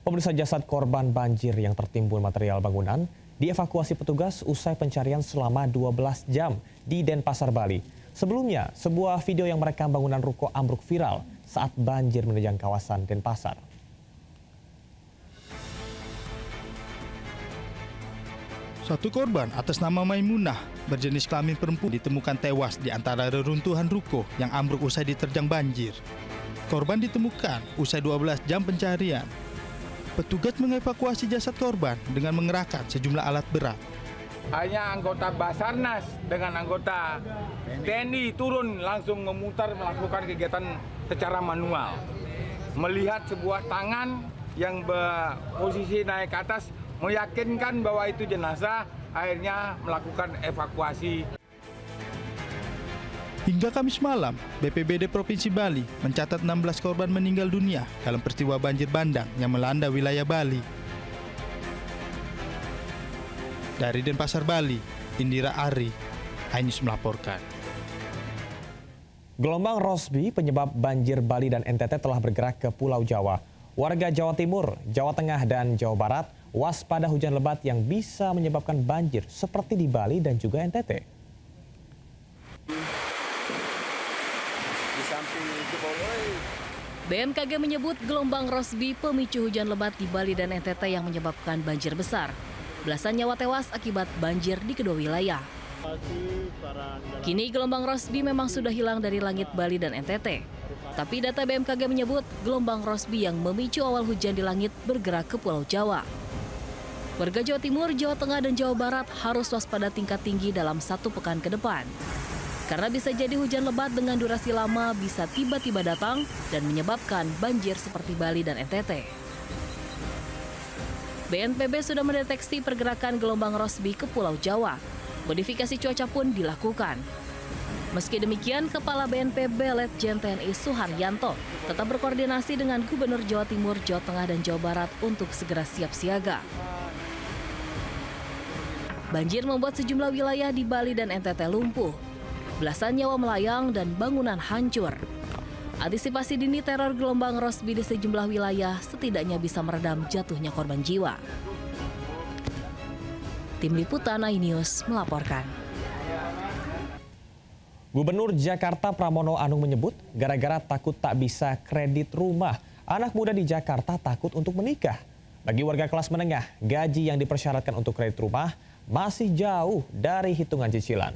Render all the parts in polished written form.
Pemirsa, jasad korban banjir yang tertimbun material bangunan dievakuasi petugas usai pencarian selama 12 jam di Denpasar, Bali. Sebelumnya, sebuah video yang merekam bangunan ruko ambruk viral saat banjir menerjang kawasan Denpasar. Satu korban atas nama Maimunah berjenis kelamin perempuan ditemukan tewas di antara reruntuhan ruko yang ambruk usai diterjang banjir. Korban ditemukan usai 12 jam pencarian. Petugas mengevakuasi jasad korban dengan mengerahkan sejumlah alat berat. Hanya anggota Basarnas dengan anggota TNI turun langsung memutar melakukan kegiatan secara manual. Melihat sebuah tangan yang berposisi naik ke atas meyakinkan bahwa itu jenazah, akhirnya melakukan evakuasi. Hingga Kamis malam, BPBD Provinsi Bali mencatat 16 korban meninggal dunia dalam peristiwa banjir bandang yang melanda wilayah Bali. Dari Denpasar, Bali, Indira Ari, iNews melaporkan. Gelombang Rossby penyebab banjir Bali dan NTT telah bergerak ke Pulau Jawa. Warga Jawa Timur, Jawa Tengah, dan Jawa Barat waspada hujan lebat yang bisa menyebabkan banjir seperti di Bali dan juga NTT. BMKG menyebut gelombang Rossby pemicu hujan lebat di Bali dan NTT yang menyebabkan banjir besar. Belasan nyawa tewas akibat banjir di kedua wilayah. Kini gelombang Rossby memang sudah hilang dari langit Bali dan NTT. Tapi data BMKG menyebut gelombang Rossby yang memicu awal hujan di langit bergerak ke Pulau Jawa. Warga Jawa Timur, Jawa Tengah, dan Jawa Barat harus waspada tingkat tinggi dalam 1 pekan ke depan. Karena bisa jadi hujan lebat dengan durasi lama bisa tiba-tiba datang dan menyebabkan banjir seperti Bali dan NTT. BNPB sudah mendeteksi pergerakan gelombang Rossby ke Pulau Jawa. Modifikasi cuaca pun dilakukan. Meski demikian, Kepala BNPB Letjen TNI Suharyanto tetap berkoordinasi dengan Gubernur Jawa Timur, Jawa Tengah, dan Jawa Barat untuk segera siap siaga. Banjir membuat sejumlah wilayah di Bali dan NTT lumpuh. Belasan nyawa melayang dan bangunan hancur. Antisipasi dini teror gelombang Rossby di sejumlah wilayah setidaknya bisa meredam jatuhnya korban jiwa. Tim Liputan iNews melaporkan. Gubernur Jakarta Pramono Anung menyebut gara-gara takut tak bisa kredit rumah, anak muda di Jakarta takut untuk menikah. Bagi warga kelas menengah, gaji yang dipersyaratkan untuk kredit rumah masih jauh dari hitungan cicilan.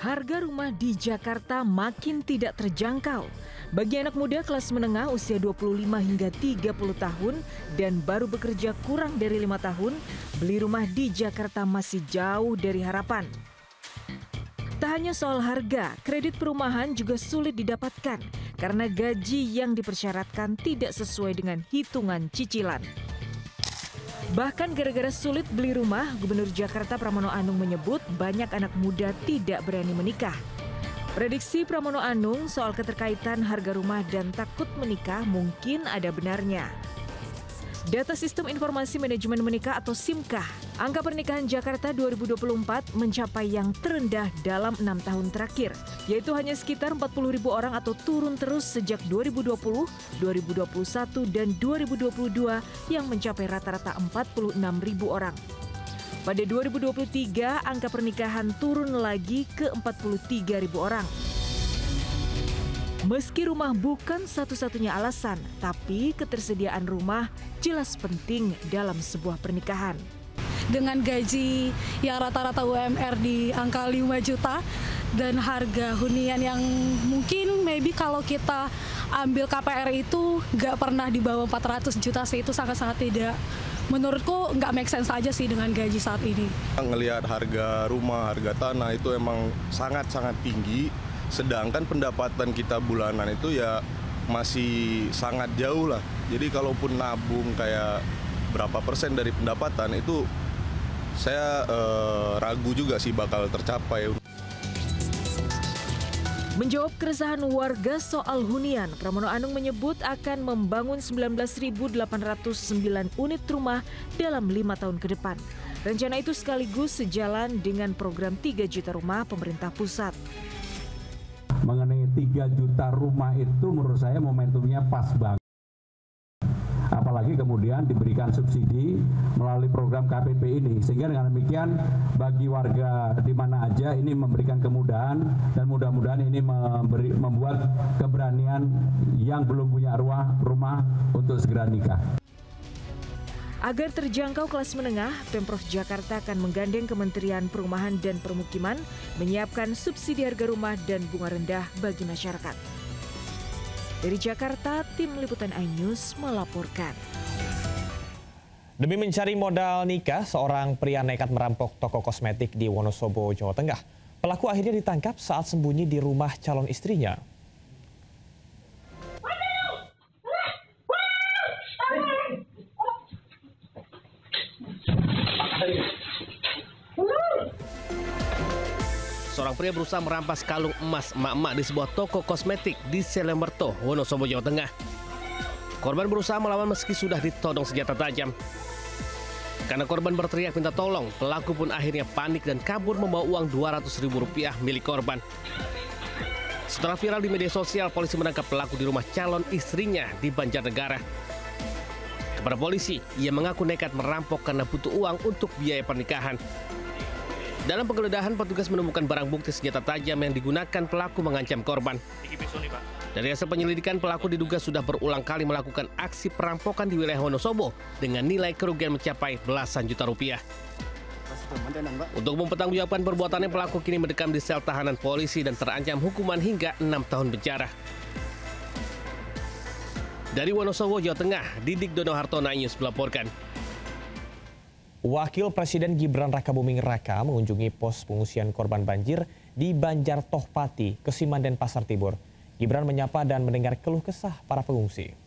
Harga rumah di Jakarta makin tidak terjangkau. Bagi anak muda kelas menengah usia 25 hingga 30 tahun dan baru bekerja kurang dari 5 tahun, beli rumah di Jakarta masih jauh dari harapan. Tak hanya soal harga, kredit perumahan juga sulit didapatkan karena gaji yang dipersyaratkan tidak sesuai dengan hitungan cicilan. Bahkan gara-gara sulit beli rumah, Gubernur Jakarta Pramono Anung menyebut banyak anak muda tidak berani menikah. Prediksi Pramono Anung soal keterkaitan harga rumah dan takut menikah mungkin ada benarnya. Data Sistem Informasi Manajemen Menikah atau SIMKAH, angka pernikahan Jakarta 2024 mencapai yang terendah dalam 6 tahun terakhir, yaitu hanya sekitar 40.000 orang atau turun terus sejak 2020, 2021, dan 2022 yang mencapai rata-rata 46.000 orang. Pada 2023, angka pernikahan turun lagi ke 43.000 orang. Meski rumah bukan satu-satunya alasan, tapi ketersediaan rumah jelas penting dalam sebuah pernikahan. Dengan gaji yang rata-rata UMR di angka 5 juta dan harga hunian yang mungkin maybe kalau kita ambil KPR itu nggak pernah di bawah 400 juta sih, itu sangat-sangat tidak. Menurutku nggak make sense aja sih dengan gaji saat ini. Ngelihat harga rumah, harga tanah itu emang sangat-sangat tinggi. Sedangkan pendapatan kita bulanan itu ya masih sangat jauh lah. Jadi kalaupun nabung kayak berapa persen dari pendapatan itu saya ragu juga sih bakal tercapai. Menjawab keresahan warga soal hunian, Pramono Anung menyebut akan membangun 19.809 unit rumah dalam 5 tahun ke depan. Rencana itu sekaligus sejalan dengan program 3 juta rumah pemerintah pusat. mengenai 3 juta rumah itu menurut saya momentumnya pas banget. Apalagi kemudian diberikan subsidi melalui program KPP ini, sehingga dengan demikian bagi warga di mana aja ini memberikan kemudahan, dan mudah-mudahan ini membuat keberanian yang belum punya rumah untuk segera nikah. Agar terjangkau kelas menengah, Pemprov Jakarta akan menggandeng Kementerian Perumahan dan Permukiman menyiapkan subsidi harga rumah dan bunga rendah bagi masyarakat. Dari Jakarta, Tim Liputan iNews melaporkan. Demi mencari modal nikah, seorang pria nekat merampok toko kosmetik di Wonosobo, Jawa Tengah. Pelaku akhirnya ditangkap saat sembunyi di rumah calon istrinya. Seorang pria berusaha merampas kalung emas emak-emak di sebuah toko kosmetik di Selemberto, Wonosobo, Jawa Tengah. Korban berusaha melawan meski sudah ditodong senjata tajam. Karena korban berteriak minta tolong, pelaku pun akhirnya panik dan kabur membawa uang Rp200.000 milik korban. Setelah viral di media sosial, polisi menangkap pelaku di rumah calon istrinya di Banjarnegara. Kepada polisi, ia mengaku nekat merampok karena butuh uang untuk biaya pernikahan. Dalam penggeledahan, petugas menemukan barang bukti senjata tajam yang digunakan pelaku mengancam korban. Dari hasil penyelidikan, pelaku diduga sudah berulang kali melakukan aksi perampokan di wilayah Wonosobo dengan nilai kerugian mencapai belasan juta rupiah. Untuk mempertanggungjawabkan perbuatannya, pelaku kini mendekam di sel tahanan polisi dan terancam hukuman hingga 6 tahun penjara. Dari Wonosobo, Jawa Tengah, Didik Donoharto, iNews melaporkan. Wakil Presiden Gibran Rakabuming Raka mengunjungi pos pengungsian korban banjir di Banjar Tohpati, Kesiman, Denpasar Timur. Gibran menyapa dan mendengar keluh kesah para pengungsi.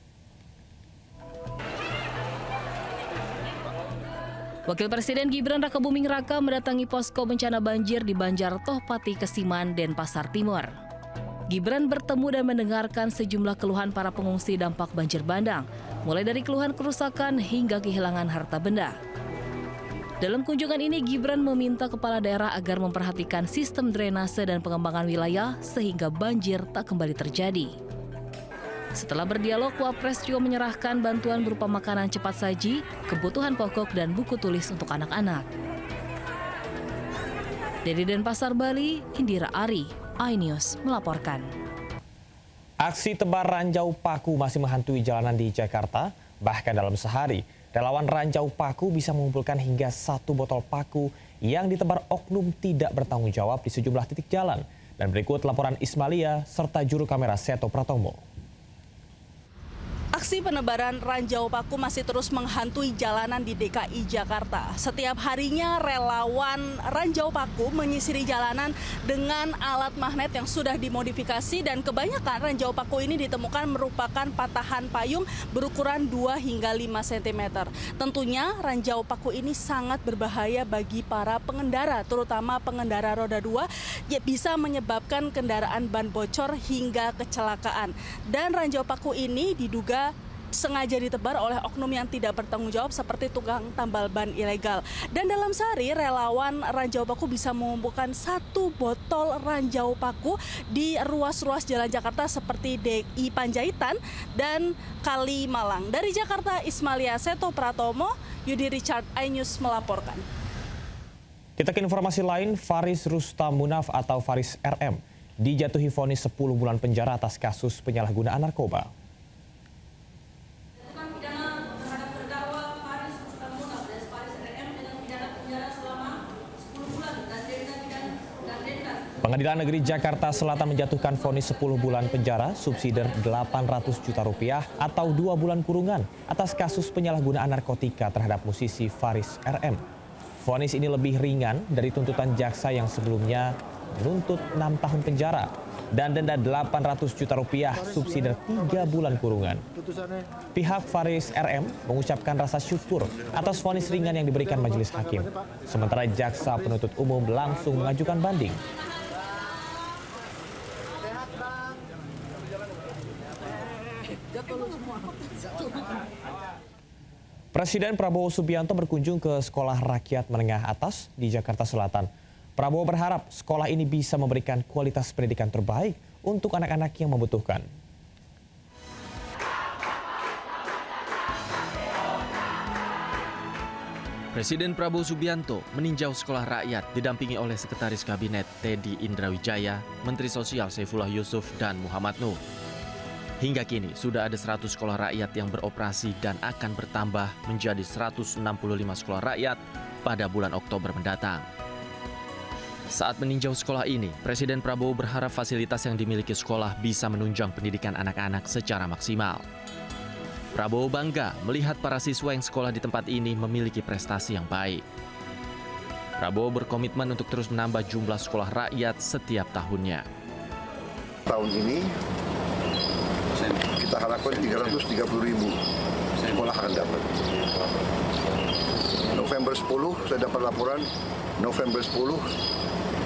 Wakil Presiden Gibran Rakabuming Raka mendatangi posko bencana banjir di Banjar Tohpati, Kesiman, Denpasar Timur. Gibran bertemu dan mendengarkan sejumlah keluhan para pengungsi dampak banjir bandang, mulai dari keluhan kerusakan hingga kehilangan harta benda. Dalam kunjungan ini, Gibran meminta kepala daerah agar memperhatikan sistem drainase dan pengembangan wilayah sehingga banjir tak kembali terjadi. Setelah berdialog, Wapres juga menyerahkan bantuan berupa makanan cepat saji, kebutuhan pokok, dan buku tulis untuk anak-anak. Dari Denpasar, Bali, Indira Ari, iNews melaporkan. Aksi tebar ranjau paku masih menghantui jalanan di Jakarta. Bahkan dalam sehari, relawan ranjau paku bisa mengumpulkan hingga 1 botol paku yang ditebar oknum tidak bertanggung jawab di sejumlah titik jalan. Dan berikut laporan Ismalia serta juru kamera Seto Pratomo. Aksi penebaran ranjau paku masih terus menghantui jalanan di DKI Jakarta. Setiap harinya relawan ranjau paku menyisiri jalanan dengan alat magnet yang sudah dimodifikasi, dan kebanyakan ranjau paku ini ditemukan merupakan patahan payung berukuran 2 hingga 5 cm. Tentunya ranjau paku ini sangat berbahaya bagi para pengendara, terutama pengendara roda 2, yang bisa menyebabkan kendaraan ban bocor hingga kecelakaan. Dan ranjau paku ini diduga sengaja ditebar oleh oknum yang tidak bertanggung jawab seperti tukang tambal ban ilegal. Dan dalam sehari, relawan ranjau paku bisa mengumpulkan 1 botol ranjau paku di ruas-ruas jalan Jakarta seperti DI Panjaitan dan Kali Malang. Dari Jakarta, Ismalia Seto Pratomo, Yudi Richard, iNews melaporkan. Kita ke informasi lain, Faris Rustam Munaf atau Faris RM dijatuhi vonis 10 bulan penjara atas kasus penyalahgunaan narkoba. Pengadilan Negeri Jakarta Selatan menjatuhkan vonis 10 bulan penjara, subsidi 800 juta rupiah atau 2 bulan kurungan atas kasus penyalahgunaan narkotika terhadap musisi Faris RM. Vonis ini lebih ringan dari tuntutan jaksa yang sebelumnya menuntut 6 tahun penjara dan denda 800 juta rupiah, subsidi 3 bulan kurungan. Pihak Faris RM mengucapkan rasa syukur atas vonis ringan yang diberikan majelis hakim. Sementara jaksa penuntut umum langsung mengajukan banding. Presiden Prabowo Subianto berkunjung ke Sekolah Rakyat Menengah Atas di Jakarta Selatan. Prabowo berharap sekolah ini bisa memberikan kualitas pendidikan terbaik untuk anak-anak yang membutuhkan. Presiden Prabowo Subianto meninjau sekolah rakyat didampingi oleh Sekretaris Kabinet Teddy Indrawijaya, Menteri Sosial Saifullah Yusuf, dan Muhammad Nur. Hingga kini sudah ada 100 sekolah rakyat yang beroperasi dan akan bertambah menjadi 165 sekolah rakyat pada bulan Oktober mendatang. Saat meninjau sekolah ini, Presiden Prabowo berharap fasilitas yang dimiliki sekolah bisa menunjang pendidikan anak-anak secara maksimal. Prabowo bangga melihat para siswa yang sekolah di tempat ini memiliki prestasi yang baik. Prabowo berkomitmen untuk terus menambah jumlah sekolah rakyat setiap tahunnya. Tahun ini kita harapkan 330.000 sekolah akan dapat. November 10 saya dapat laporan, November 10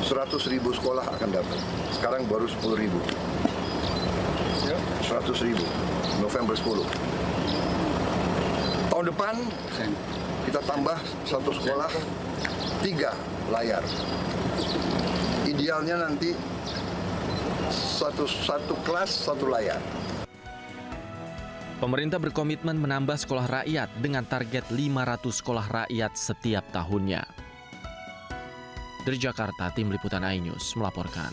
100.000 sekolah akan dapat. Sekarang baru 10.000. 100.000 November 10. Tahun depan kita tambah satu sekolah 3 layar. Idealnya nanti satu kelas 1 layar. Pemerintah berkomitmen menambah sekolah rakyat dengan target 500 sekolah rakyat setiap tahunnya. Dari Jakarta, Tim Liputan iNews melaporkan.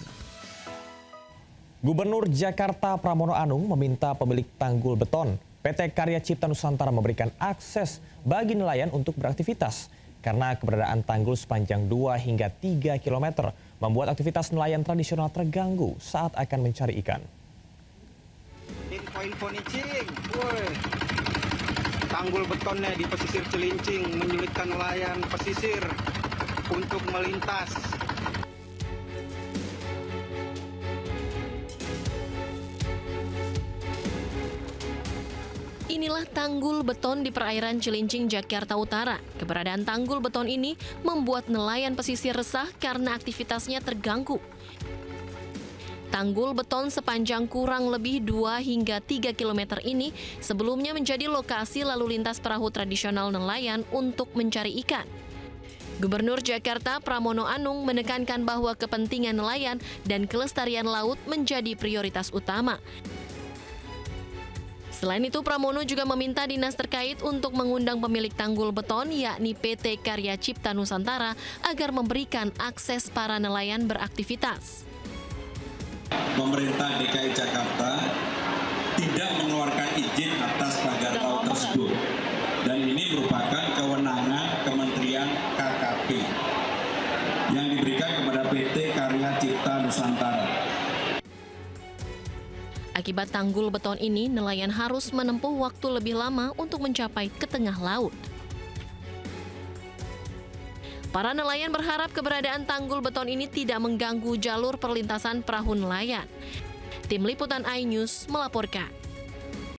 Gubernur Jakarta Pramono Anung meminta pemilik tanggul beton PT Karya Cipta Nusantara memberikan akses bagi nelayan untuk beraktivitas karena keberadaan tanggul sepanjang 2 hingga 3 km membuat aktivitas nelayan tradisional terganggu saat akan mencari ikan. Tanggul betonnya di pesisir Cilincing menyulitkan nelayan pesisir untuk melintas. Inilah tanggul beton di perairan Cilincing, Jakarta Utara. Keberadaan tanggul beton ini membuat nelayan pesisir resah karena aktivitasnya terganggu. Tanggul beton sepanjang kurang lebih 2 hingga 3 km ini sebelumnya menjadi lokasi lalu lintas perahu tradisional nelayan untuk mencari ikan. Gubernur Jakarta Pramono Anung menekankan bahwa kepentingan nelayan dan kelestarian laut menjadi prioritas utama. Selain itu, Pramono juga meminta dinas terkait untuk mengundang pemilik tanggul beton, yakni PT Karya Cipta Nusantara, agar memberikan akses para nelayan beraktivitas. Pemerintah DKI Jakarta tidak mengeluarkan izin atas pagar laut tersebut. Dan ini merupakan kewenangan Kementerian KKP yang diberikan kepada PT Karya Cipta Nusantara. Akibat tanggul beton ini, nelayan harus menempuh waktu lebih lama untuk mencapai ke tengah laut. Para nelayan berharap keberadaan tanggul beton ini tidak mengganggu jalur perlintasan perahu nelayan. Tim Liputan iNews melaporkan.